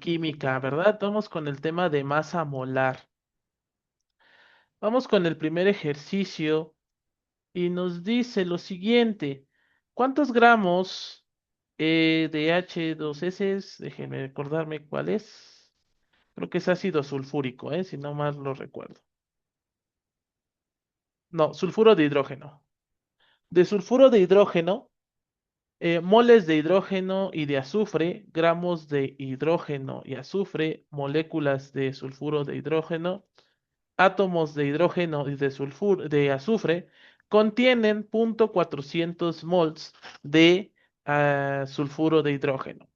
química, ¿verdad? Vamos con el tema de masa molar. Vamos con el primer ejercicio y nos dice lo siguiente. ¿Cuántos gramos de H2S? Déjenme recordarme cuál es. Creo que es ácido sulfúrico, si no mal lo recuerdo. No, sulfuro de hidrógeno. De sulfuro de hidrógeno, moles de hidrógeno y de azufre, gramos de hidrógeno y azufre, moléculas de sulfuro de hidrógeno, átomos de hidrógeno y de de azufre, contienen 0.400 mols de sulfuro de hidrógeno.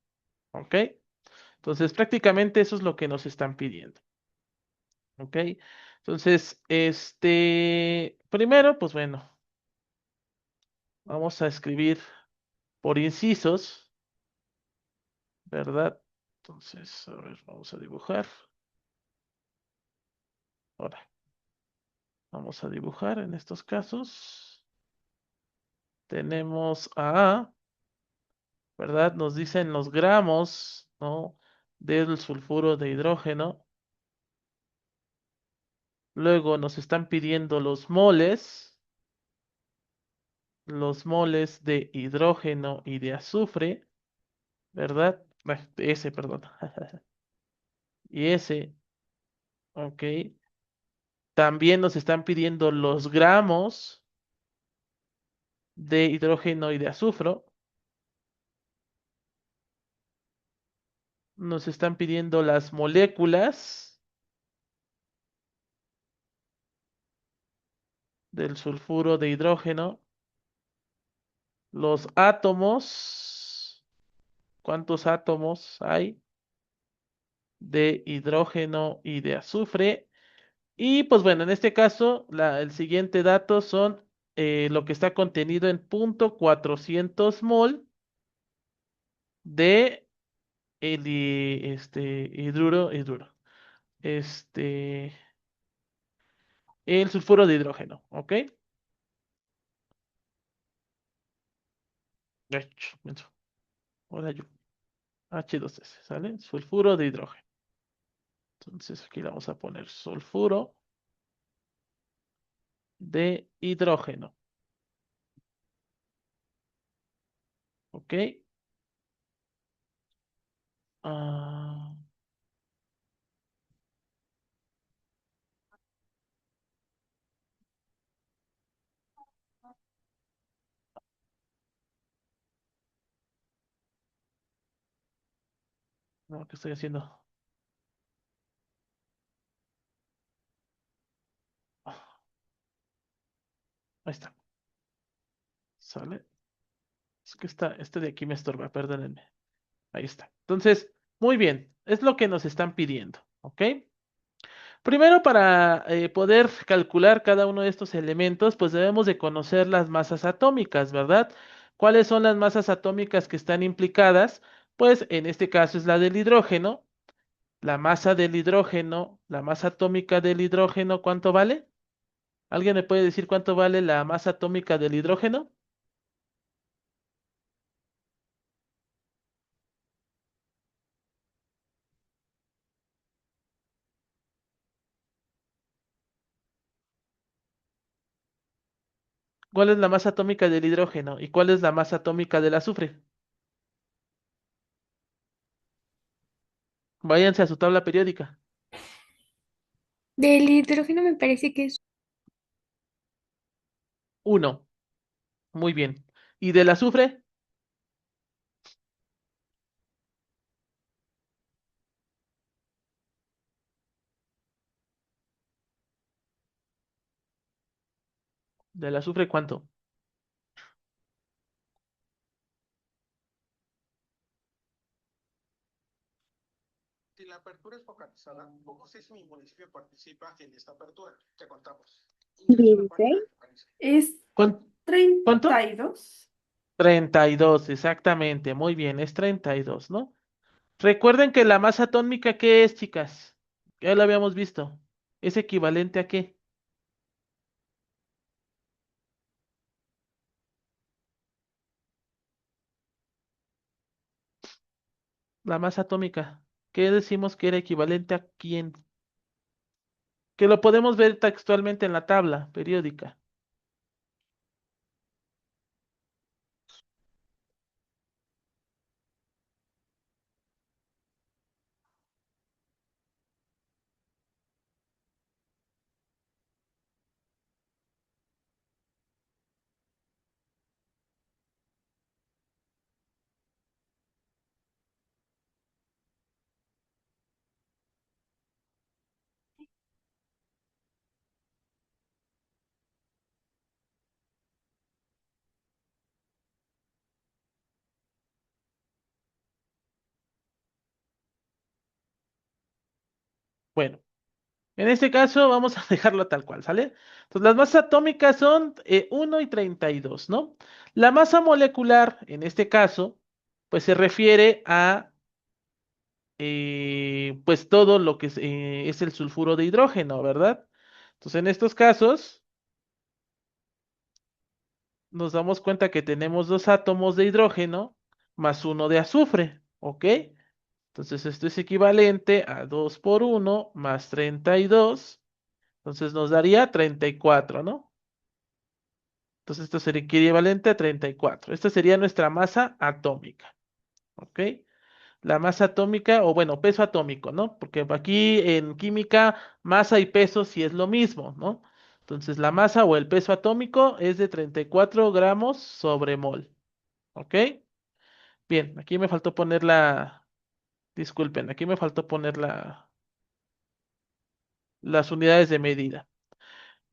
¿Ok? Entonces, prácticamente eso es lo que nos están pidiendo. ¿Ok? Entonces, primero, pues bueno, vamos a escribir por incisos, ¿verdad? Entonces, a ver, vamos a dibujar. Ahora, vamos a dibujar en estos casos. Tenemos a, ¿verdad? Nos dicen los gramos, ¿no? Del sulfuro de hidrógeno. Luego nos están pidiendo los moles de hidrógeno y de azufre, ¿verdad? De ese, perdón. Y ese, ok. También nos están pidiendo los gramos de hidrógeno y de azufre. Nos están pidiendo las moléculas del sulfuro de hidrógeno, los átomos, ¿cuántos átomos hay de hidrógeno y de azufre? Y pues bueno, en este caso, el siguiente dato son lo que está contenido en 0.400 de hidruro, este, el sulfuro de hidrógeno, ¿ok? Menso. Hola, yo. H2S, ¿sale? Sulfuro de hidrógeno. Entonces aquí le vamos a poner sulfuro de hidrógeno, ¿ok? Ah, no, ¿qué estoy haciendo? Ah, ahí está, ¿sale? Es que este de aquí me estorba, perdónenme. Ahí está. Entonces, muy bien, es lo que nos están pidiendo, ¿ok? Primero, para poder calcular cada uno de estos elementos, pues debemos de conocer las masas atómicas, ¿verdad? ¿Cuáles son las masas atómicas que están implicadas? Pues en este caso es la del hidrógeno. La masa del hidrógeno, la masa atómica del hidrógeno, ¿cuánto vale? ¿Alguien me puede decir cuánto vale la masa atómica del hidrógeno? ¿Cuál es la masa atómica del hidrógeno? ¿Y cuál es la masa atómica del azufre? Váyanse a su tabla periódica. Del hidrógeno me parece que es Uno. Muy bien. ¿Y del azufre? ¿Del azufre cuánto? Si la apertura es focalizada, pocos es mi municipio participa en esta apertura que contamos. Ingresa a la página 16. que aparece. Es ¿Cuánto? 32. 32, exactamente. Muy bien, es 32, ¿no? Recuerden que la masa atómica, ¿qué es, chicas? Ya lo habíamos visto. ¿Es equivalente a qué? La masa atómica. ¿Qué decimos que era equivalente a quién? Que lo podemos ver textualmente en la tabla periódica. Bueno, en este caso vamos a dejarlo tal cual, ¿sale? Entonces las masas atómicas son 1 y 32, ¿no? La masa molecular, en este caso, pues se refiere a pues todo lo que es el sulfuro de hidrógeno, ¿verdad? Entonces en estos casos nos damos cuenta que tenemos dos átomos de hidrógeno más uno de azufre, ¿ok? Entonces esto es equivalente a 2 por uno más 32. Entonces nos daría 34, ¿no? Entonces esto sería equivalente a 34. Esta sería nuestra masa atómica, ¿ok? La masa atómica, o bueno, peso atómico, ¿no? Porque aquí en química, masa y peso sí es lo mismo, ¿no? Entonces la masa o el peso atómico es de 34 gramos sobre mol, ¿ok? Bien, aquí me faltó poner disculpen, aquí me faltó poner las unidades de medida.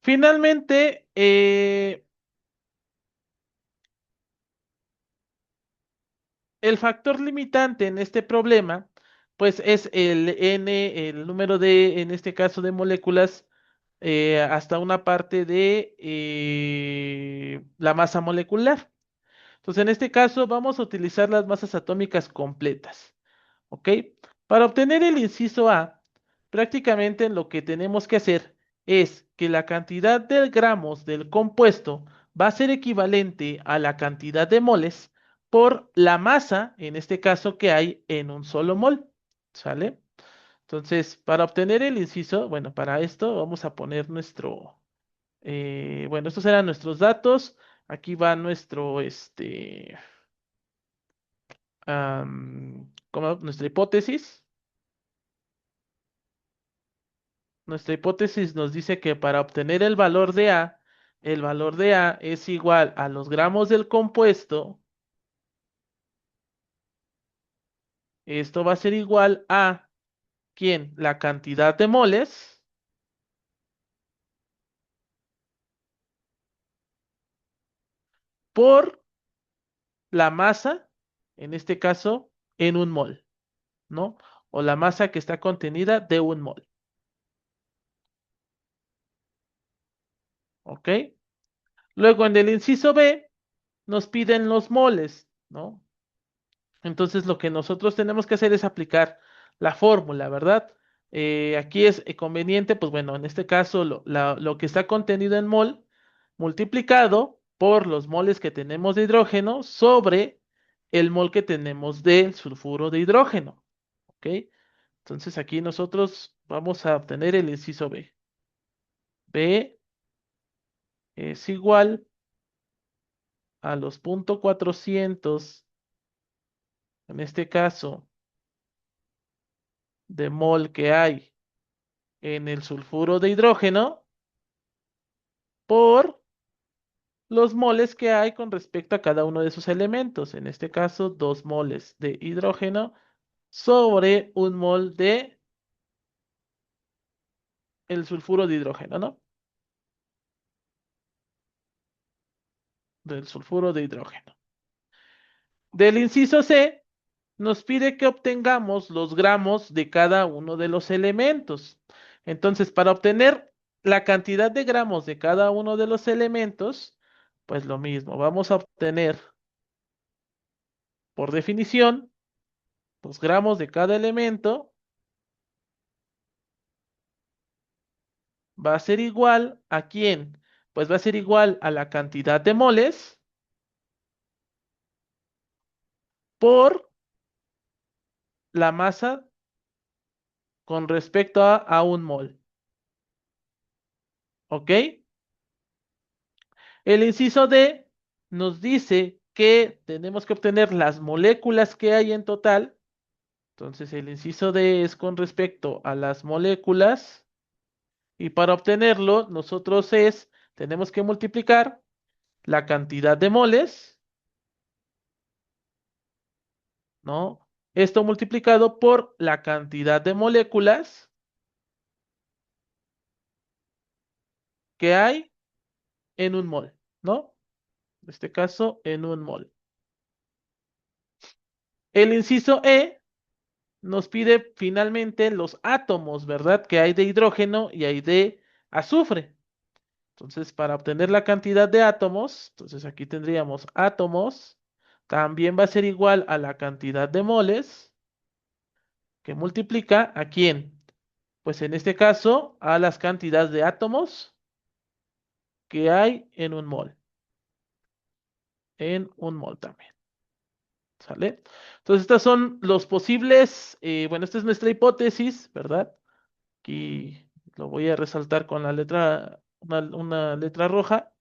Finalmente, el factor limitante en este problema, pues es el N, el número de, en este caso, de moléculas hasta una parte de la masa molecular. Entonces, en este caso, vamos a utilizar las masas atómicas completas. ¿Ok? Para obtener el inciso A, prácticamente lo que tenemos que hacer es que la cantidad de gramos del compuesto va a ser equivalente a la cantidad de moles por la masa, en este caso, que hay en un solo mol. ¿Sale? Entonces, para obtener el inciso, bueno, para esto vamos a poner bueno, estos eran nuestros datos. Aquí va nuestra hipótesis. Nuestra hipótesis nos dice que para obtener el valor de A, el valor de A es igual a los gramos del compuesto. Esto va a ser igual a, ¿quién? La cantidad de moles por la masa, en este caso, en un mol, ¿no? O la masa que está contenida de un mol, ¿ok? Luego en el inciso B nos piden los moles, ¿no? Entonces lo que nosotros tenemos que hacer es aplicar la fórmula, ¿verdad? Aquí es conveniente, pues bueno, en este caso lo que está contenido en mol multiplicado por los moles que tenemos de hidrógeno sobre el mol que tenemos del sulfuro de hidrógeno, ¿ok? Entonces aquí nosotros vamos a obtener el inciso B. B es igual a los 0.400, en este caso, de mol que hay en el sulfuro de hidrógeno por los moles que hay con respecto a cada uno de sus elementos. En este caso, 2 moles de hidrógeno sobre un mol de el sulfuro de hidrógeno, ¿no? Del sulfuro de hidrógeno. Del inciso C, nos pide que obtengamos los gramos de cada uno de los elementos. Entonces, para obtener la cantidad de gramos de cada uno de los elementos, pues lo mismo, vamos a obtener, por definición, los gramos de cada elemento va a ser igual a quién? Pues va a ser igual a la cantidad de moles por la masa con respecto a un mol. ¿Ok? El inciso D nos dice que tenemos que obtener las moléculas que hay en total. Entonces el inciso D es con respecto a las moléculas. Y para obtenerlo, tenemos que multiplicar la cantidad de moles, ¿no? Esto multiplicado por la cantidad de moléculas que hay en un mol, ¿no? En este caso, en un mol. El inciso E nos pide finalmente los átomos, ¿verdad? Que hay de hidrógeno y hay de azufre. Entonces, para obtener la cantidad de átomos, entonces aquí tendríamos átomos, también va a ser igual a la cantidad de moles, que multiplica ¿a quién? Pues en este caso, a las cantidades de átomos que hay en un mol también. ¿Sale? Entonces, estos son los posibles, bueno, esta es nuestra hipótesis, ¿verdad? Aquí lo voy a resaltar con una letra roja,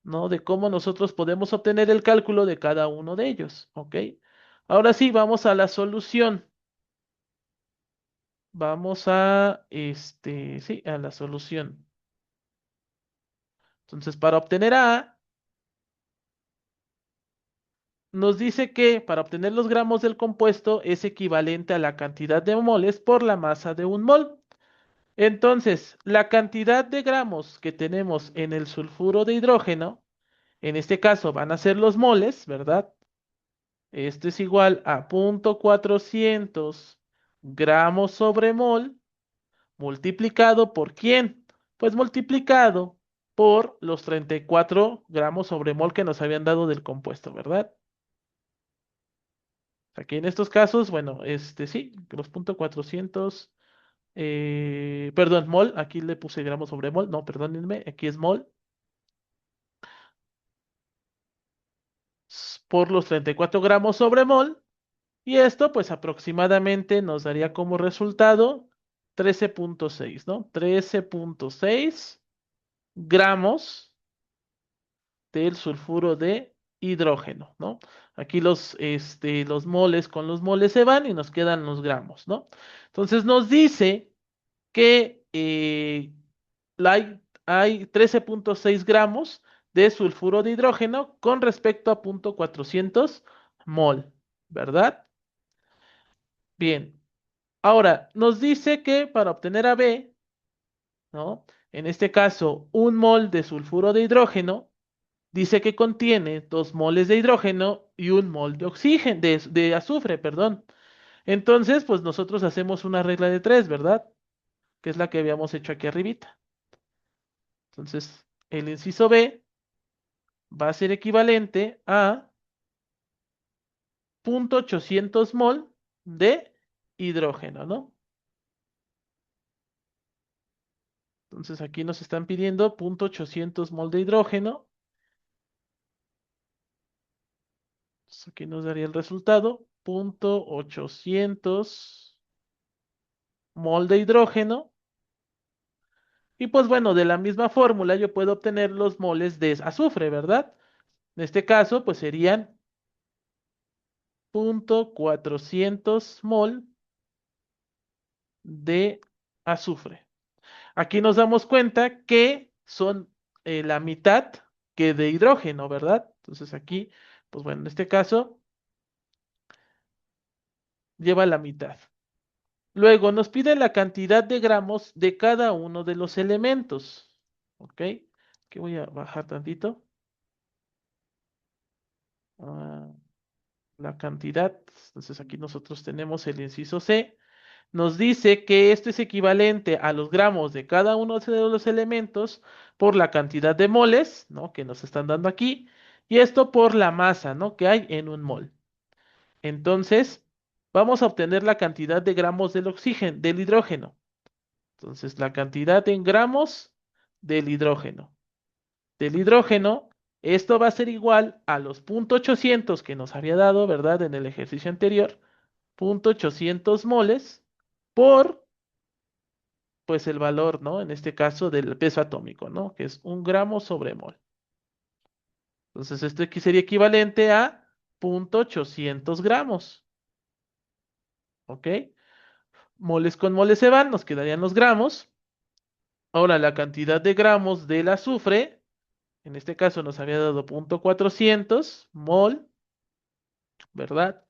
¿no? De cómo nosotros podemos obtener el cálculo de cada uno de ellos, ¿ok? Ahora sí, vamos a la solución. Vamos sí, a la solución. Entonces, para obtener A, nos dice que para obtener los gramos del compuesto es equivalente a la cantidad de moles por la masa de un mol. Entonces, la cantidad de gramos que tenemos en el sulfuro de hidrógeno, en este caso van a ser los moles, ¿verdad? Esto es igual a 0.400 gramos sobre mol multiplicado por ¿quién? Pues multiplicado por los 34 gramos sobre mol que nos habían dado del compuesto, ¿verdad? Aquí en estos casos, bueno, sí, los 0.400, perdón, mol, aquí le puse gramos sobre mol, no, perdónenme, aquí es mol, por los 34 gramos sobre mol, y esto pues aproximadamente nos daría como resultado 13.6, ¿no? 13.6 gramos del sulfuro de hidrógeno, ¿no? Aquí los moles con los moles se van y nos quedan los gramos, ¿no? Entonces nos dice que hay 13.6 gramos de sulfuro de hidrógeno con respecto a 0.400 mol, ¿verdad? Bien. Ahora, nos dice que para obtener a B, ¿no? En este caso, un mol de sulfuro de hidrógeno dice que contiene 2 moles de hidrógeno y un mol de oxígeno, de azufre, perdón. Entonces, pues nosotros hacemos una regla de 3, ¿verdad? Que es la que habíamos hecho aquí arribita. Entonces, el inciso B va a ser equivalente a 0.800 mol de hidrógeno, ¿no? Entonces aquí nos están pidiendo 0.800 mol de hidrógeno. Entonces, aquí nos daría el resultado, 0.800 mol de hidrógeno. Y pues bueno, de la misma fórmula yo puedo obtener los moles de azufre, ¿verdad? En este caso, pues serían 0.400 mol de azufre. Aquí nos damos cuenta que son la mitad que de hidrógeno, ¿verdad? Entonces aquí, pues bueno, en este caso lleva la mitad. Luego nos pide la cantidad de gramos de cada uno de los elementos. ¿Ok? Aquí voy a bajar tantito. Ah, la cantidad. Entonces aquí nosotros tenemos el inciso C. Nos dice que esto es equivalente a los gramos de cada uno de los elementos por la cantidad de moles, ¿no? Que nos están dando aquí. Y esto por la masa, ¿no? Que hay en un mol. Entonces, vamos a obtener la cantidad de gramos del oxígeno, del hidrógeno. Entonces, la cantidad en gramos del hidrógeno. Del hidrógeno, esto va a ser igual a los 0.800 que nos había dado, ¿verdad? En el ejercicio anterior, .800 moles por, pues, el valor, ¿no? En este caso del peso atómico, ¿no? Que es 1 gramo sobre mol. Entonces, esto aquí sería equivalente a 0.800 gramos, ¿ok? Moles con moles se van, nos quedarían los gramos. Ahora, la cantidad de gramos del azufre, en este caso nos había dado 0.400 mol, ¿verdad?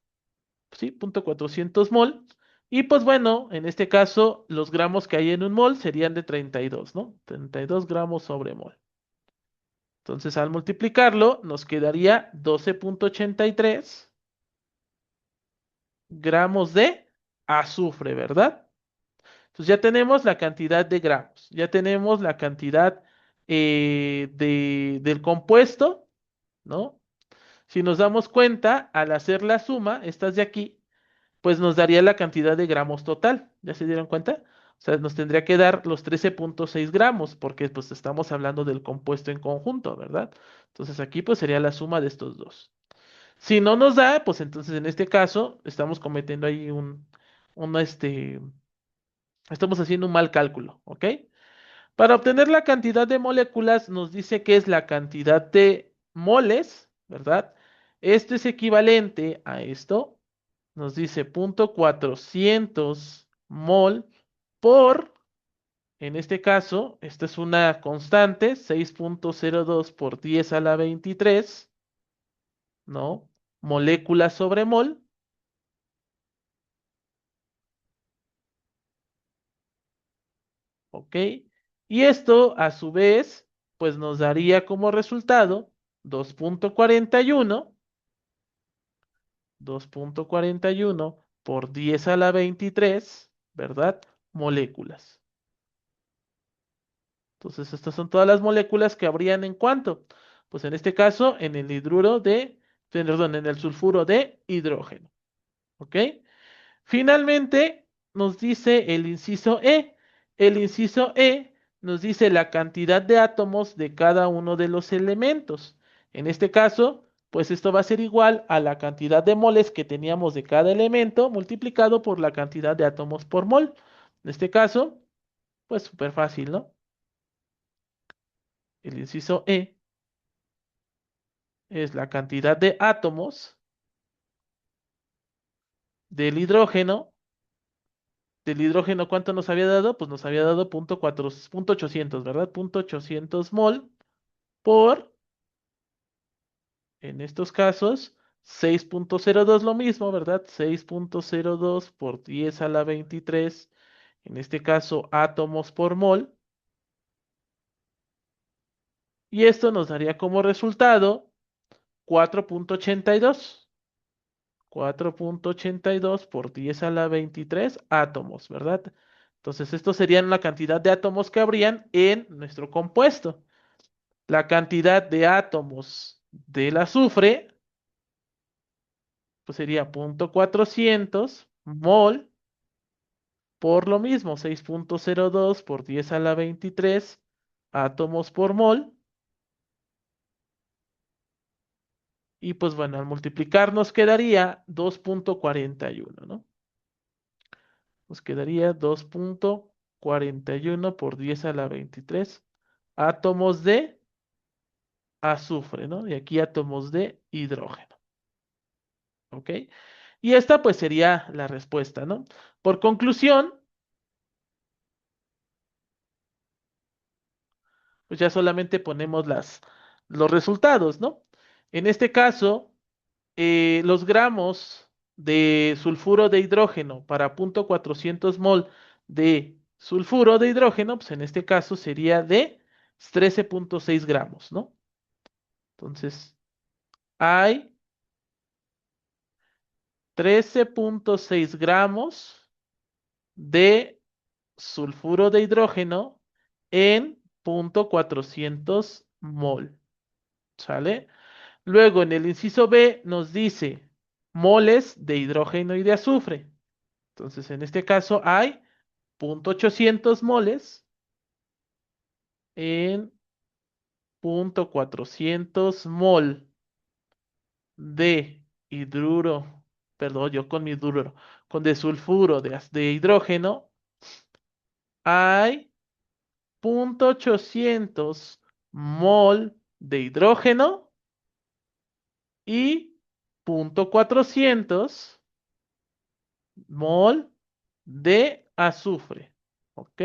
Sí, 0.400 mol. Y pues bueno, en este caso, los gramos que hay en un mol serían de 32, ¿no? 32 gramos sobre mol. Entonces, al multiplicarlo, nos quedaría 12.83 gramos de azufre, ¿verdad? Entonces ya tenemos la cantidad de gramos, ya tenemos la cantidad del compuesto, ¿no? Si nos damos cuenta, al hacer la suma, estas de aquí, pues nos daría la cantidad de gramos total. ¿Ya se dieron cuenta? O sea, nos tendría que dar los 13.6 gramos, porque pues estamos hablando del compuesto en conjunto, ¿verdad? Entonces aquí pues sería la suma de estos dos. Si no nos da, pues entonces en este caso estamos cometiendo ahí estamos haciendo un mal cálculo, ¿ok? Para obtener la cantidad de moléculas nos dice que es la cantidad de moles, ¿verdad? Esto es equivalente a esto. Nos dice 0.400 mol por, en este caso, esta es una constante, 6.02 por 10 a la 23, ¿no? Moléculas sobre mol, ¿ok? Y esto, a su vez, pues nos daría como resultado 2.41, 2.41 por 10 a la 23, ¿verdad? Moléculas. Entonces, estas son todas las moléculas que habrían en cuánto. Pues en este caso, en el perdón, en el sulfuro de hidrógeno. ¿Ok? Finalmente, nos dice el inciso E. El inciso E nos dice la cantidad de átomos de cada uno de los elementos. En este caso, pues esto va a ser igual a la cantidad de moles que teníamos de cada elemento multiplicado por la cantidad de átomos por mol. En este caso, pues súper fácil, ¿no? El inciso E es la cantidad de átomos del hidrógeno. Del hidrógeno, ¿cuánto nos había dado? Pues nos había dado 0.800, ¿verdad? 0.800 mol por, en estos casos, 6.02 lo mismo, ¿verdad? 6.02 por 10 a la 23, en este caso átomos por mol. Y esto nos daría como resultado 4.82. 4.82 por 10 a la 23 átomos, ¿verdad? Entonces, estos serían la cantidad de átomos que habrían en nuestro compuesto. La cantidad de átomos del azufre, pues sería 0.400 mol por lo mismo, 6.02 por 10 a la 23 átomos por mol. Y pues bueno, al multiplicar nos quedaría 2.41, ¿no? Nos quedaría 2.41 por 10 a la 23 átomos de azufre, ¿no? Y aquí átomos de hidrógeno, ¿ok? Y esta pues sería la respuesta, ¿no? Por conclusión, pues ya solamente ponemos los resultados, ¿no? En este caso, los gramos de sulfuro de hidrógeno para 0.400 mol de sulfuro de hidrógeno, pues en este caso sería de 13.6 gramos, ¿no? Entonces, hay 13.6 gramos de sulfuro de hidrógeno en 0.400 mol, ¿sale? Luego, en el inciso B nos dice moles de hidrógeno y de azufre. Entonces, en este caso hay 0.800 moles en 0.400 mol de hidruro. perdón, yo con mi druro, con desulfuro de hidrógeno, hay 0.800 mol de hidrógeno y 0.400 mol de azufre. ¿Ok?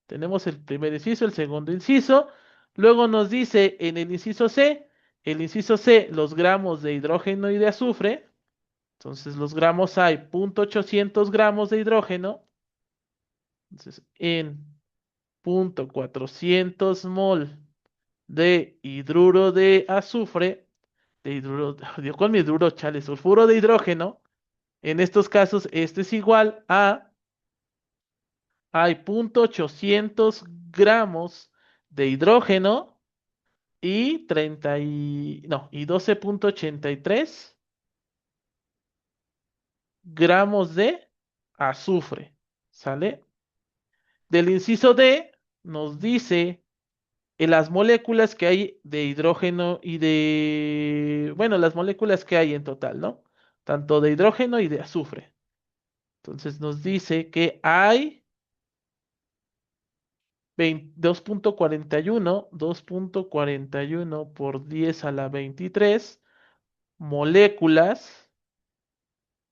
Tenemos el primer inciso, el segundo inciso. Luego nos dice en el inciso C, los gramos de hidrógeno y de azufre. Entonces los gramos hay 0.800 gramos de hidrógeno. Entonces en 0.400 mol de hidruro de azufre, de hidruro, yo con mi hidruro, chale, sulfuro de hidrógeno. En estos casos, esto es igual a, hay 0.800 gramos de hidrógeno y 30 y, no, y 12.83 gramos de azufre, ¿sale? Del inciso D nos dice en las moléculas que hay de hidrógeno y de, bueno, las moléculas que hay en total, ¿no? Tanto de hidrógeno y de azufre. Entonces nos dice que hay 2.41 por 10 a la 23 moléculas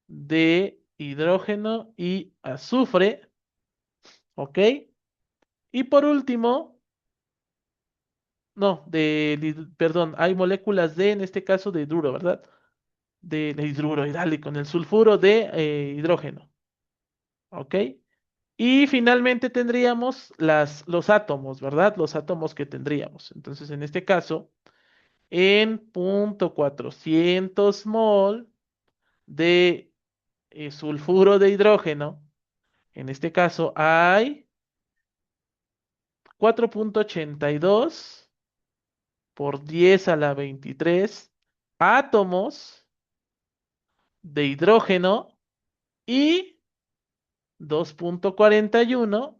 de hidrógeno y azufre, ¿ok? Y por último, no, perdón, hay moléculas de, en este caso, de hidruro, ¿verdad? De hidruro, y dale, con el sulfuro de hidrógeno, ¿ok? Y finalmente tendríamos los átomos, ¿verdad? Los átomos que tendríamos. Entonces, en este caso, en 0.400 mol de sulfuro de hidrógeno, en este caso hay 4.82 por 10 a la 23 átomos de hidrógeno y 2.41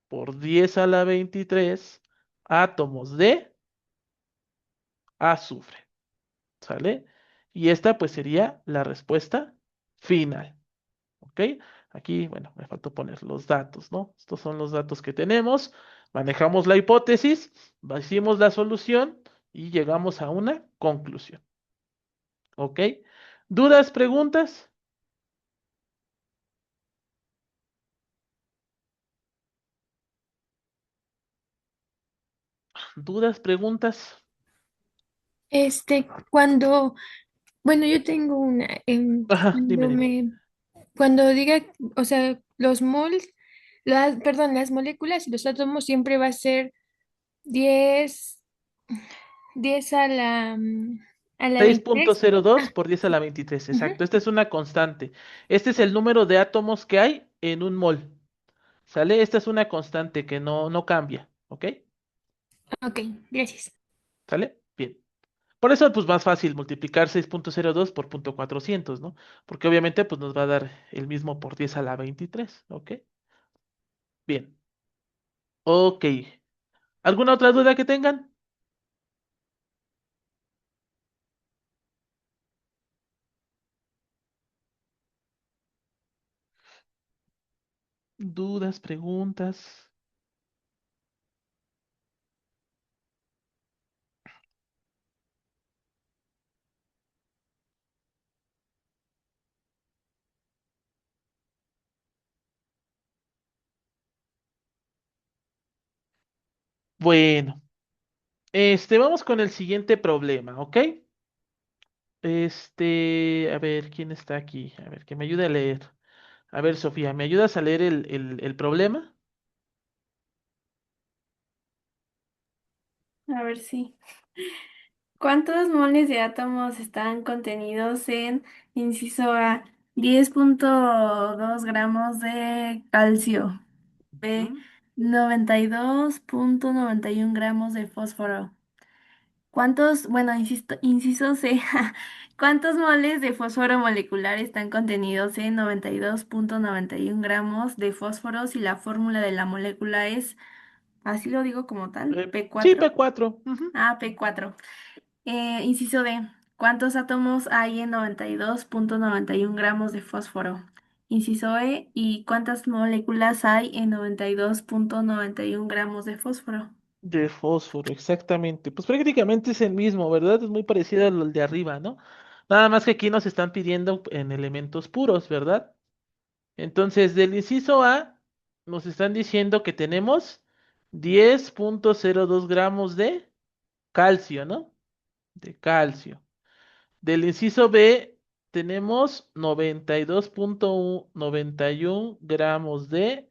por 10 a la 23 átomos de azufre, ¿sale? Y esta pues sería la respuesta final, ¿ok? Aquí, bueno, me faltó poner los datos, ¿no? Estos son los datos que tenemos. Manejamos la hipótesis, hicimos la solución y llegamos a una conclusión, ¿ok? ¿Dudas, preguntas? ¿Dudas, preguntas? Cuando, bueno, yo tengo una, Ajá, dime, dime. cuando diga, o sea, los moles, perdón, las moléculas y los átomos siempre va a ser 10 10 a la Seis punto 23. cero dos Ah, por 10 a la 23, ujú. exacto. Esta es una constante. Este es el número de átomos que hay en un mol. ¿Sale? Esta es una constante que no cambia. ¿Ok? Ok, gracias. ¿Sale? Bien. Por eso, pues más fácil multiplicar 6.02 por 0.400, ¿no? Porque obviamente, pues nos va a dar el mismo por 10 a la 23. ¿Ok? Bien. Ok. ¿Alguna otra duda que tengan? ¿Dudas, preguntas? Bueno, vamos con el siguiente problema, ¿ok? A ver, ¿quién está aquí? A ver, que me ayude a leer. A ver, Sofía, ¿me ayudas a leer el problema? A ver si. ¿Cuántos moles de átomos están contenidos en, inciso A, 10.2 gramos de calcio? B, Ujú. 92.91 gramos de fósforo. Bueno, inciso C, ¿cuántos moles de fósforo molecular están contenidos en 92.91 gramos de fósforo si la fórmula de la molécula es, así lo digo como tal, Sí, P4? P4. Ujú. Ah, P4. Inciso D. ¿Cuántos átomos hay en 92,91 gramos de fósforo? Inciso E. ¿Y cuántas moléculas hay en 92,91 gramos de fósforo? De fósforo, exactamente. Pues prácticamente es el mismo, ¿verdad? Es muy parecido al de arriba, ¿no? Nada más que aquí nos están pidiendo en elementos puros, ¿verdad? Entonces, del inciso A, nos están diciendo que tenemos 10,02 gramos de calcio, ¿no? De calcio. Del inciso B, tenemos 92,91 gramos de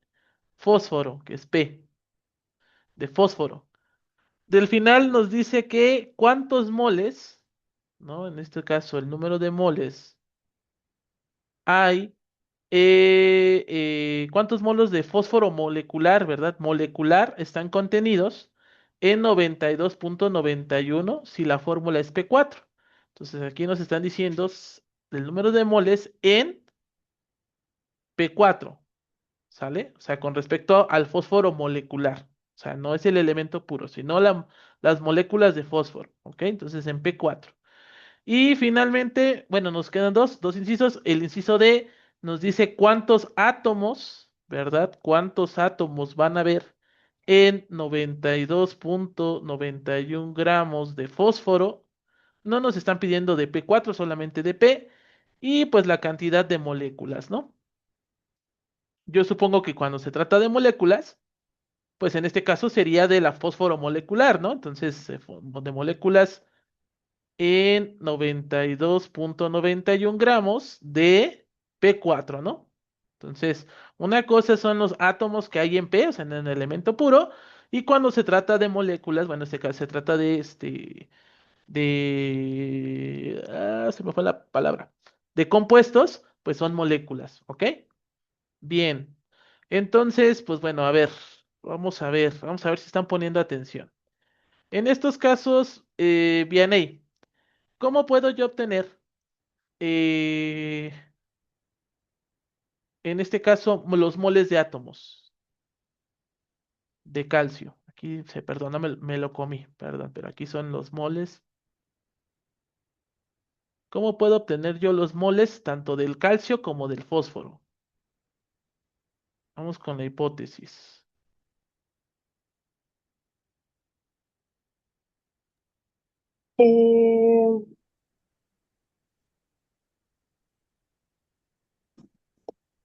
fósforo, que es P, de fósforo. Del final nos dice que cuántos moles, ¿no? En este caso, el número de moles hay, cuántos molos de fósforo molecular, ¿verdad? Molecular están contenidos en 92,91 si la fórmula es P4. Entonces aquí nos están diciendo el número de moles en P4, ¿sale? O sea, con respecto al fósforo molecular. O sea, no es el elemento puro, sino las moléculas de fósforo, ¿ok? Entonces en P4. Y finalmente, bueno, nos quedan dos incisos. El inciso D nos dice cuántos átomos, ¿verdad? ¿Cuántos átomos van a haber en 92,91 gramos de fósforo? No nos están pidiendo de P4, solamente de P. Y pues la cantidad de moléculas, ¿no? Yo supongo que cuando se trata de moléculas, pues en este caso sería de la fósforo molecular, ¿no? Entonces, de moléculas en 92,91 gramos de P4, ¿no? Entonces, una cosa son los átomos que hay en P, o sea, en el elemento puro, y cuando se trata de moléculas, bueno, en este caso se trata de se me fue la palabra, de compuestos, pues son moléculas, ¿ok? Bien. Entonces, pues bueno, a ver, vamos a ver si están poniendo atención. En estos casos, Vianey, ¿cómo puedo yo obtener, eh, en este caso, los moles de átomos de calcio? Aquí, perdona, me lo comí, perdón, pero aquí son los moles. ¿Cómo puedo obtener yo los moles tanto del calcio como del fósforo? Vamos con la hipótesis. Eh,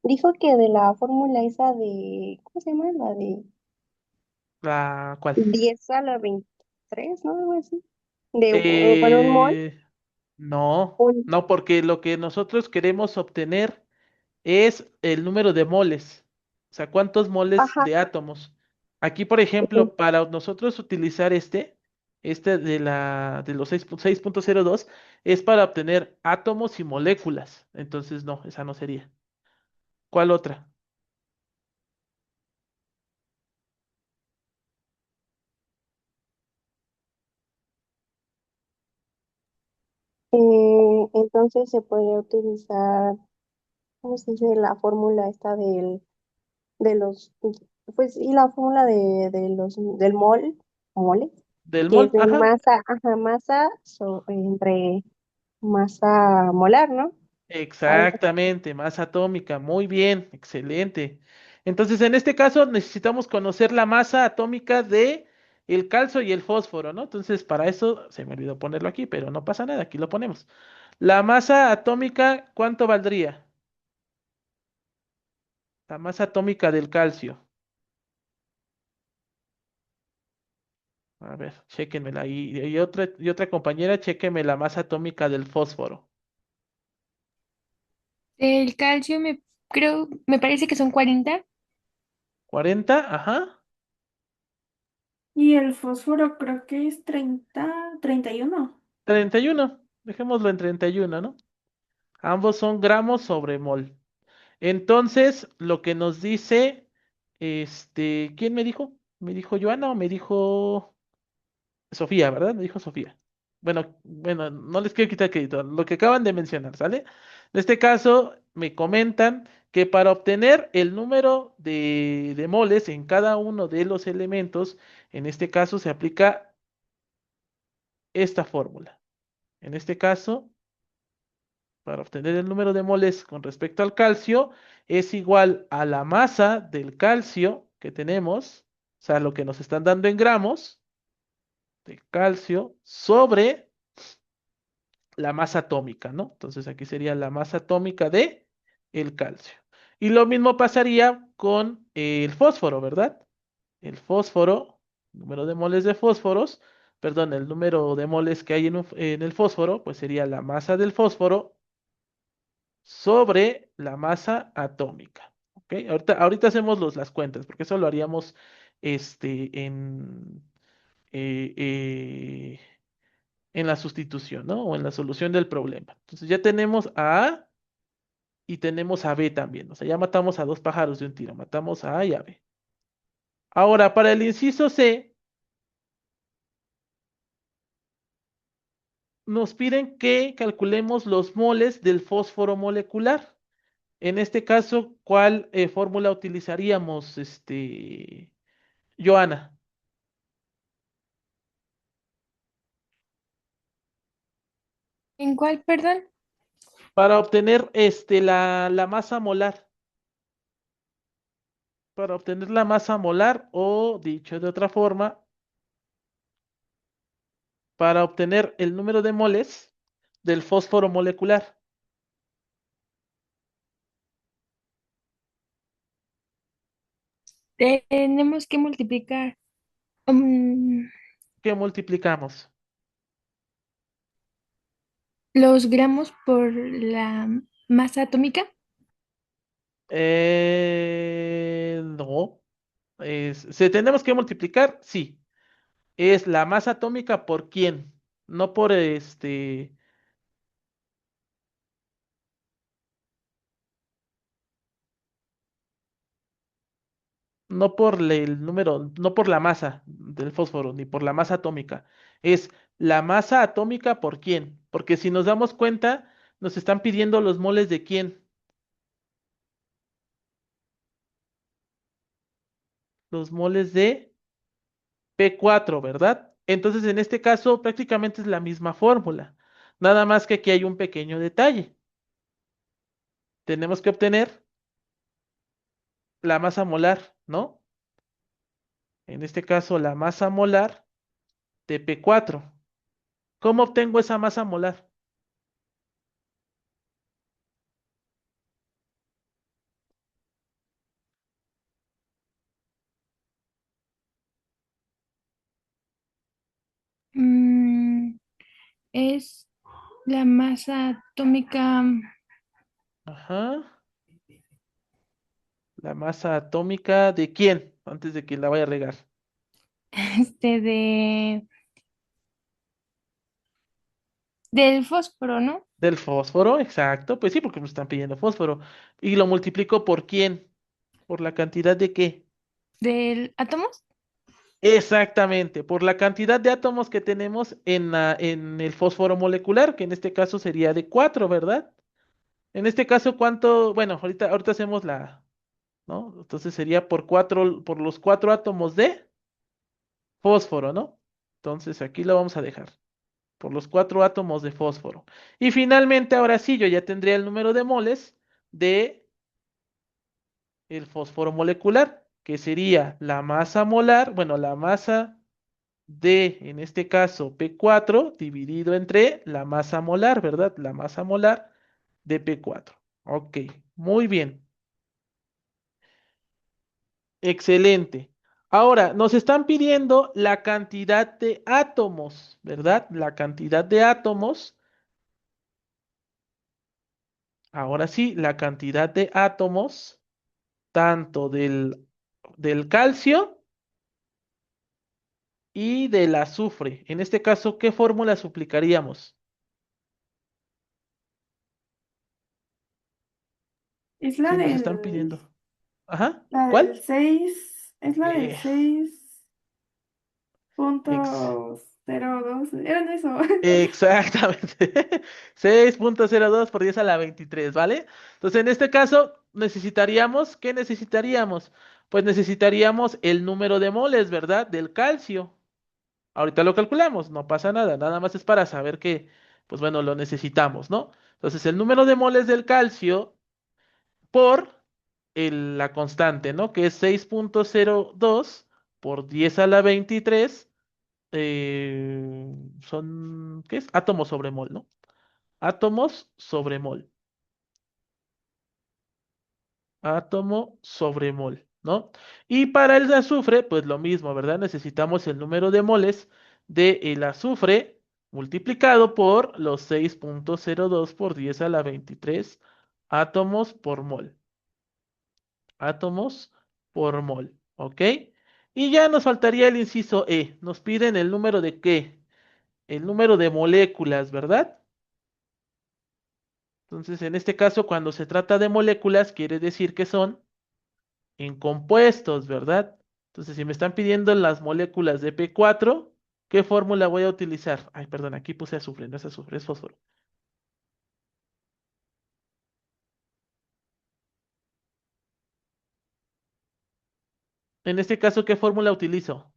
dijo que de la fórmula esa de, ¿cómo se llama? La de ¿Cuál? 10 a la 23, ¿no? Algo así. De, bueno, un mol, Eh, no, un, no, porque lo que nosotros queremos obtener es el número de moles. O sea, cuántos moles ajá, de átomos. Aquí, por ok. ejemplo, para nosotros utilizar este de los 6,02 es para obtener átomos y moléculas. Entonces, no, esa no sería. ¿Cuál otra? Entonces se podría utilizar, ¿cómo se dice? La fórmula esta de los, pues, y la fórmula del mol, o mole, ¿Del que es mol? de Ajá. masa, ajá, masa entre masa molar, ¿no? Algo así. Exactamente, masa atómica. Muy bien, excelente. Entonces, en este caso necesitamos conocer la masa atómica de el calcio y el fósforo, ¿no? Entonces, para eso se me olvidó ponerlo aquí, pero no pasa nada, aquí lo ponemos. La masa atómica, ¿cuánto valdría? La masa atómica del calcio. A ver, chéquenmela. Y otra compañera, chéquenme la masa atómica del fósforo. El calcio me parece que son 40. 40, ajá. Y el fósforo creo que es 31. 31. Dejémoslo en 31, ¿no? Ambos son gramos sobre mol. Entonces, lo que nos dice, ¿quién me dijo? ¿Me dijo Joana o me dijo Sofía, verdad? Me dijo Sofía. Bueno, no les quiero quitar crédito, lo que acaban de mencionar, ¿sale? En este caso, me comentan que para obtener el número de moles en cada uno de los elementos, en este caso se aplica esta fórmula. En este caso, para obtener el número de moles con respecto al calcio, es igual a la masa del calcio que tenemos, o sea, lo que nos están dando en gramos de calcio sobre la masa atómica, ¿no? Entonces aquí sería la masa atómica de el calcio. Y lo mismo pasaría con el fósforo, ¿verdad? El fósforo, número de moles de fósforos, perdón, el número de moles que hay en el fósforo, pues sería la masa del fósforo sobre la masa atómica. ¿Ok? Ahorita hacemos las cuentas, porque eso lo haríamos eh, eh, en la sustitución, ¿no? O en la solución del problema. Entonces ya tenemos a A y tenemos a B también. O sea, ya matamos a dos pájaros de un tiro. Matamos a A y a B. Ahora, para el inciso C, nos piden que calculemos los moles del fósforo molecular. En este caso, ¿cuál fórmula utilizaríamos, Joana? ¿En cuál, perdón? Para obtener la masa molar. Para obtener la masa molar o, dicho de otra forma, para obtener el número de moles del fósforo molecular. Tenemos que multiplicar mm, ¿Qué multiplicamos? los gramos por la masa atómica. No. ¿Se tenemos que multiplicar? Sí. Es la masa atómica por quién, no por no por el número, no por la masa del fósforo, ni por la masa atómica. Es la masa atómica por quién. Porque si nos damos cuenta, nos están pidiendo los moles de quién. Los moles de P4, ¿verdad? Entonces, en este caso, prácticamente es la misma fórmula. Nada más que aquí hay un pequeño detalle. Tenemos que obtener la masa molar, ¿no? En este caso, la masa molar de P4. ¿Cómo obtengo esa masa molar? Mm, es la masa atómica Ajá. La masa atómica de quién, antes de que la vaya a regar. de del fósforo, ¿no? Del fósforo, exacto. Pues sí, porque me están pidiendo fósforo. Y lo multiplico por quién, por la cantidad de qué. Del átomos. Exactamente, por la cantidad de átomos que tenemos en el fósforo molecular, que en este caso sería de 4, ¿verdad? En este caso, ¿cuánto? Bueno, ahorita hacemos ¿no? Entonces sería por por los 4 átomos de fósforo, ¿no? Entonces aquí lo vamos a dejar, por los 4 átomos de fósforo. Y finalmente, ahora sí, yo ya tendría el número de moles de el fósforo molecular, que sería la masa molar, bueno, la masa de, en este caso, P4 dividido entre la masa molar, ¿verdad? La masa molar de P4. Ok, muy bien, excelente. Ahora, nos están pidiendo la cantidad de átomos, ¿verdad? La cantidad de átomos. Ahora sí, la cantidad de átomos, tanto del calcio y del azufre. En este caso, ¿qué fórmula aplicaríamos? Es Si nos están pidiendo. Ajá, la del ¿cuál? 6, es la del Eh, 6.02. Eran eso. exactamente. 6.02 por 10 a la 23, ¿vale? Entonces, en este caso, necesitaríamos, ¿qué necesitaríamos? Pues necesitaríamos el número de moles, ¿verdad? Del calcio. Ahorita lo calculamos, no pasa nada, nada más es para saber Pues bueno, lo necesitamos, ¿no? Entonces, el número de moles del calcio por la constante, ¿no? Que es 6,02 por 10 a la 23, son, ¿qué es? Átomos sobre mol, ¿no? Átomos sobre mol. Átomo sobre mol, ¿no? Y para el azufre, pues lo mismo, ¿verdad? Necesitamos el número de moles del azufre multiplicado por los 6,02 por 10 a la 23 átomos por mol. Átomos por mol, ¿ok? Y ya nos faltaría el inciso E. Nos piden el número de qué? El número de moléculas, ¿verdad? Entonces, en este caso, cuando se trata de moléculas, quiere decir que son en compuestos, ¿verdad? Entonces, si me están pidiendo las moléculas de P4, ¿qué fórmula voy a utilizar? Ay, perdón, aquí puse azufre, no es azufre, es fósforo. En este caso, ¿qué fórmula utilizo?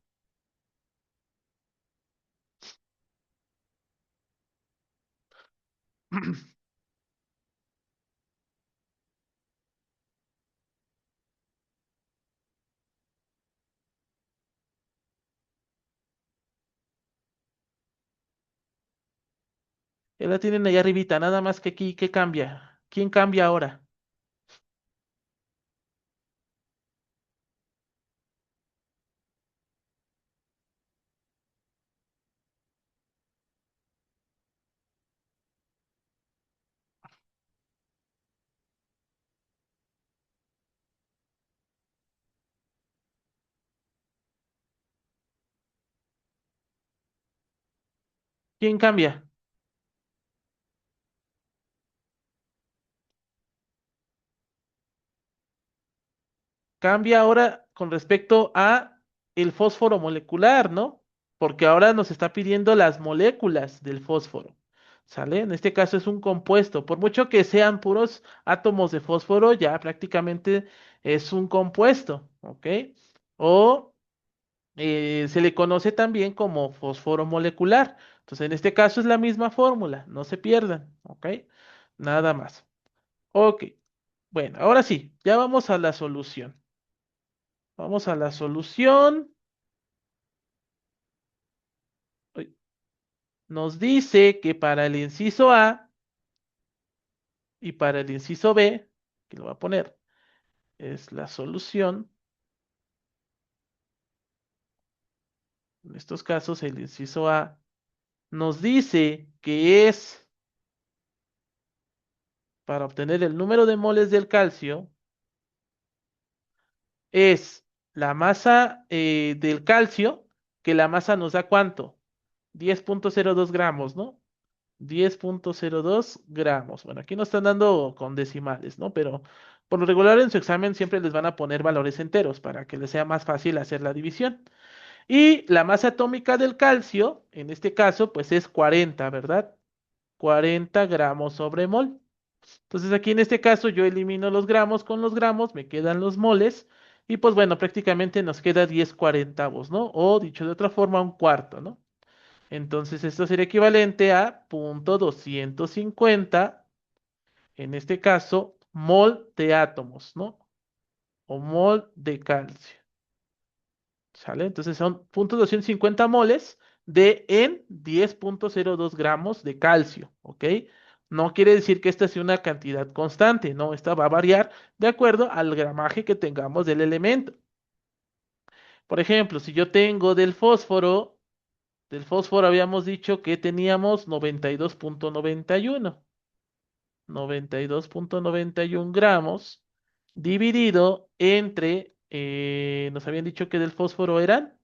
Ya la tienen ahí arribita, nada más que aquí, ¿qué cambia? ¿Quién cambia ahora? ¿Quién cambia? Cambia ahora con respecto a el fósforo molecular, ¿no? Porque ahora nos está pidiendo las moléculas del fósforo, ¿sale? En este caso es un compuesto. Por mucho que sean puros átomos de fósforo, ya prácticamente es un compuesto, ¿ok? O se le conoce también como fósforo molecular. Entonces, en este caso es la misma fórmula, no se pierdan, ¿ok? Nada más. Ok, bueno, ahora sí, ya vamos a la solución. Vamos a la solución. Uy, nos dice que para el inciso A y para el inciso B, que lo voy a poner, es la solución. En estos casos, el inciso A nos dice que es para obtener el número de moles del calcio, es la masa del calcio, que la masa nos da ¿cuánto? 10,02 gramos, ¿no? 10,02 gramos. Bueno, aquí no están dando con decimales, ¿no? Pero por lo regular en su examen siempre les van a poner valores enteros para que les sea más fácil hacer la división. Y la masa atómica del calcio, en este caso, pues es 40, ¿verdad? 40 gramos sobre mol. Entonces aquí en este caso yo elimino los gramos con los gramos, me quedan los moles. Y pues bueno, prácticamente nos queda 10 cuarentavos, ¿no? O dicho de otra forma, un cuarto, ¿no? Entonces esto sería equivalente a 0,250, en este caso, mol de átomos, ¿no? O mol de calcio. ¿Sale? Entonces son 0,250 moles en 10,02 gramos de calcio, ¿ok? No quiere decir que esta sea una cantidad constante, no, esta va a variar de acuerdo al gramaje que tengamos del elemento. Por ejemplo, si yo tengo del fósforo habíamos dicho que teníamos 92,91 gramos dividido entre, nos habían dicho que del fósforo eran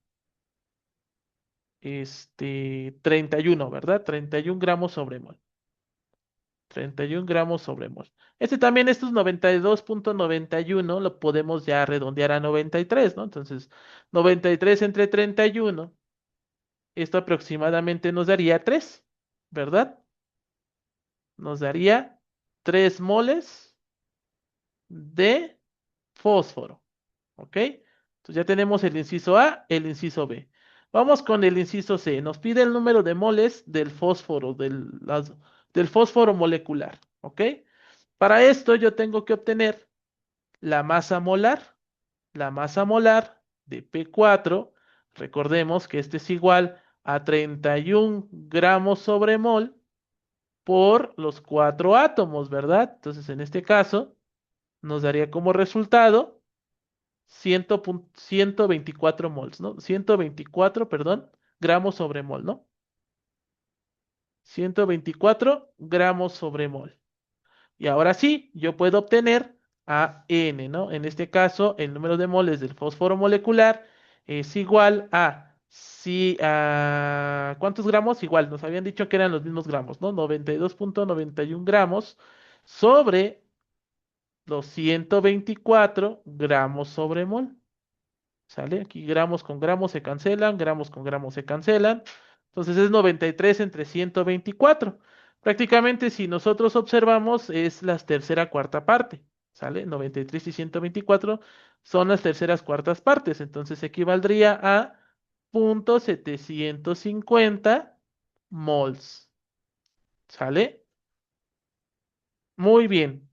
31, ¿verdad? 31 gramos sobre mol. 31 gramos sobre mol. Estos 92,91 lo podemos ya redondear a 93, ¿no? Entonces, 93 entre 31, esto aproximadamente nos daría 3, ¿verdad? Nos daría 3 moles de fósforo, ¿ok? Entonces ya tenemos el inciso A, el inciso B. Vamos con el inciso C. Nos pide el número de moles del fósforo, del fósforo molecular. ¿Ok? Para esto yo tengo que obtener la masa molar. La masa molar de P4, recordemos que este es igual a 31 gramos sobre mol por los 4 átomos, ¿verdad? Entonces, en este caso, nos daría como resultado 124 mols, ¿no? 124, perdón, gramos sobre mol, ¿no? 124 gramos sobre mol. Y ahora sí, yo puedo obtener a N, ¿no? En este caso, el número de moles del fósforo molecular es igual a, si, a ¿cuántos gramos? Igual, nos habían dicho que eran los mismos gramos, ¿no? 92.91 gramos sobre los 124 gramos sobre mol. ¿Sale? Aquí gramos con gramos se cancelan, gramos con gramos se cancelan. Entonces es 93 entre 124. Prácticamente si nosotros observamos es la tercera cuarta parte. ¿Sale? 93 y 124 son las terceras cuartas partes. Entonces equivaldría a 0.750 mols. ¿Sale? Muy bien.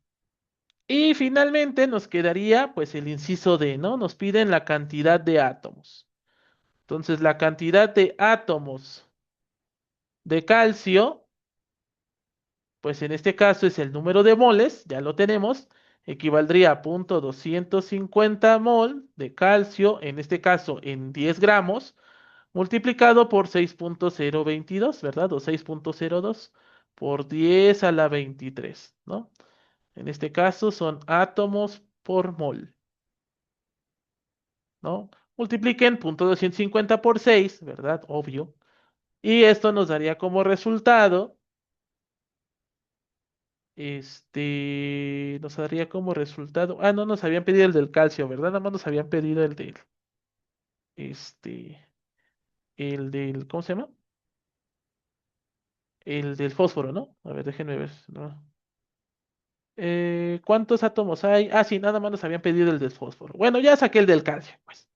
Y finalmente nos quedaría pues el inciso D, ¿no? Nos piden la cantidad de átomos. Entonces, la cantidad de átomos de calcio, pues en este caso es el número de moles, ya lo tenemos, equivaldría a 0.250 mol de calcio, en este caso en 10 gramos, multiplicado por 6.022, ¿verdad? O 6.02 por 10 a la 23, ¿no? En este caso son átomos por mol, ¿no? Multipliquen 0.250 por 6, ¿verdad? Obvio. Y esto nos daría como resultado, nos daría como resultado, no nos habían pedido el del calcio, ¿verdad? Nada más nos habían pedido este, ¿cómo se llama? El del fósforo, ¿no? A ver, déjenme ver, ¿no? ¿Cuántos átomos hay? Ah, sí, nada más nos habían pedido el del fósforo. Bueno, ya saqué el del calcio, pues.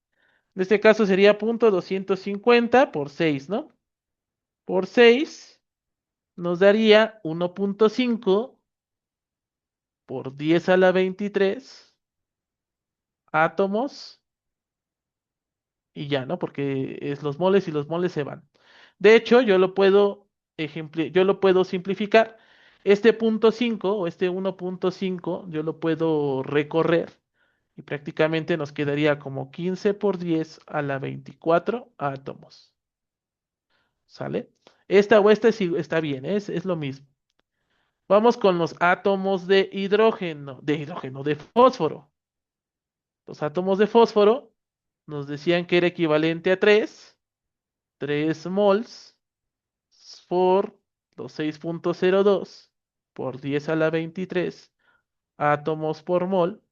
En este caso sería 0.250 por 6, ¿no? Por 6 nos daría 1.5 por 10 a la 23 átomos y ya, ¿no? Porque es los moles y los moles se van. De hecho, yo lo puedo simplificar. Este punto 5 o este 1.5 yo lo puedo recorrer y prácticamente nos quedaría como 15 por 10 a la 24 átomos. ¿Sale? Esta o esta sí está bien, es lo mismo. Vamos con los átomos de fósforo. Los átomos de fósforo nos decían que era equivalente a 3 mols por los 6.02 por 10 a la 23 átomos por mol,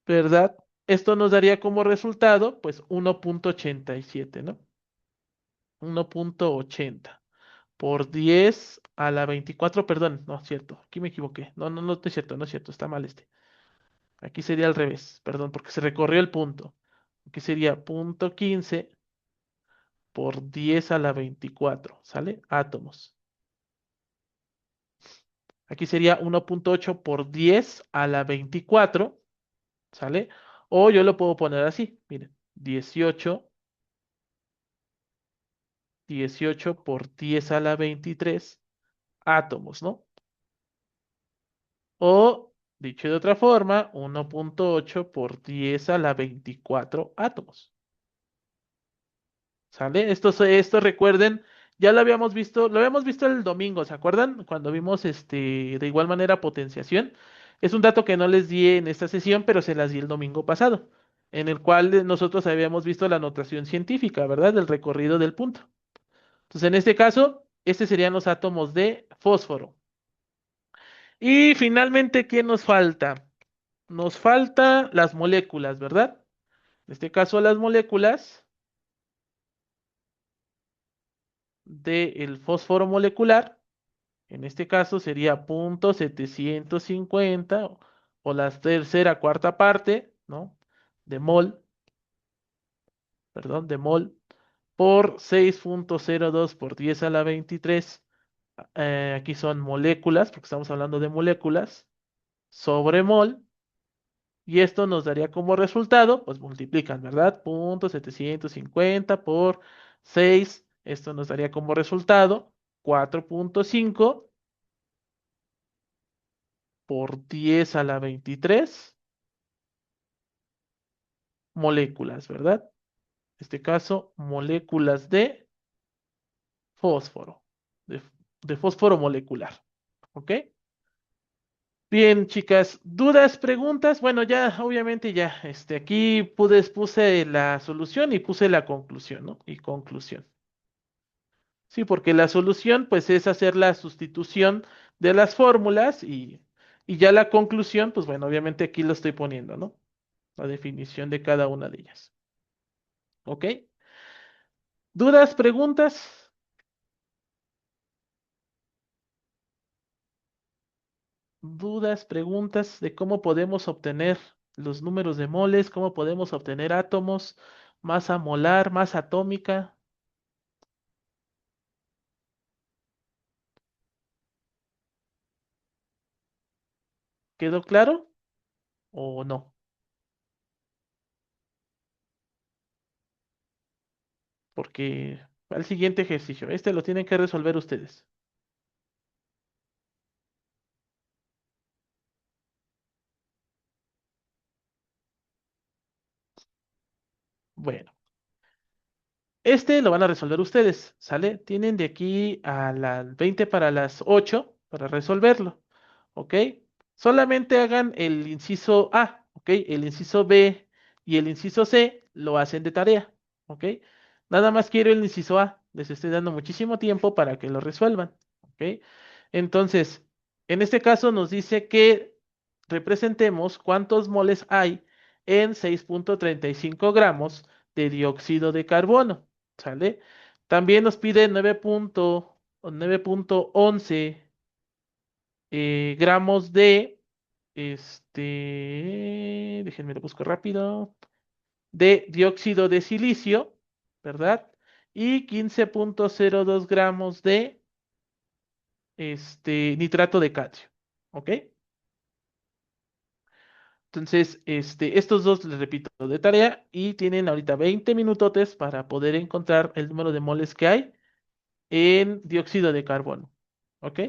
¿verdad? Esto nos daría como resultado, pues 1.87, ¿no? 1.80 por 10 a la 24, perdón, no es cierto, aquí me equivoqué. No, no, no es cierto, no es cierto, está mal este. Aquí sería al revés, perdón, porque se recorrió el punto. Aquí sería punto 15 por 10 a la 24, ¿sale? Átomos. Aquí sería 1.8 por 10 a la 24, ¿sale? O yo lo puedo poner así, miren, 18 por 10 a la 23 átomos, ¿no? O, dicho de otra forma, 1.8 por 10 a la 24 átomos. ¿Sale? Esto recuerden, ya lo habíamos visto el domingo, ¿se acuerdan? Cuando vimos de igual manera potenciación. Es un dato que no les di en esta sesión, pero se las di el domingo pasado, en el cual nosotros habíamos visto la notación científica, ¿verdad? Del recorrido del punto. Entonces, en este caso, estos serían los átomos de fósforo. Y finalmente, ¿qué nos falta? Nos falta las moléculas, ¿verdad? En este caso, las moléculas del fósforo molecular. En este caso sería 0.750 o la tercera cuarta parte, ¿no? De mol. perdón, de mol por 6.02 por 10 a la 23. Aquí son moléculas, porque estamos hablando de moléculas, sobre mol. Y esto nos daría como resultado, pues multiplican, ¿verdad? 0.750 por 6. Esto nos daría como resultado 4.5 por 10 a la 23 moléculas, ¿verdad? En este caso, moléculas de fósforo, de, de fósforo molecular. ¿Ok? Bien, chicas, ¿dudas, preguntas? Bueno, ya, obviamente ya, aquí puse la solución y puse la conclusión, ¿no? Y conclusión. Sí, porque la solución, pues, es hacer la sustitución de las fórmulas y ya la conclusión, pues, bueno, obviamente aquí lo estoy poniendo, ¿no? La definición de cada una de ellas. ¿Ok? ¿Dudas, preguntas? ¿Dudas, preguntas de cómo podemos obtener los números de moles, cómo podemos obtener átomos, masa molar, masa atómica? ¿Quedó claro o no? Porque al siguiente ejercicio, este lo tienen que resolver ustedes. Bueno, este lo van a resolver ustedes, ¿sale? Tienen de aquí a las 20 para las 8 para resolverlo, ¿ok? Solamente hagan el inciso A, ¿ok? El inciso B y el inciso C lo hacen de tarea, ¿ok? Nada más quiero el inciso A, les estoy dando muchísimo tiempo para que lo resuelvan, ¿ok? Entonces, en este caso nos dice que representemos cuántos moles hay en 6.35 gramos de dióxido de carbono. ¿Sale? También nos pide 9.11 gramos de, déjenme lo busco rápido, de dióxido de silicio, ¿verdad? Y 15.02 gramos de, nitrato de calcio, ¿ok? Entonces, estos dos les repito de tarea y tienen ahorita 20 minutotes para poder encontrar el número de moles que hay en dióxido de carbono. ¿Ok?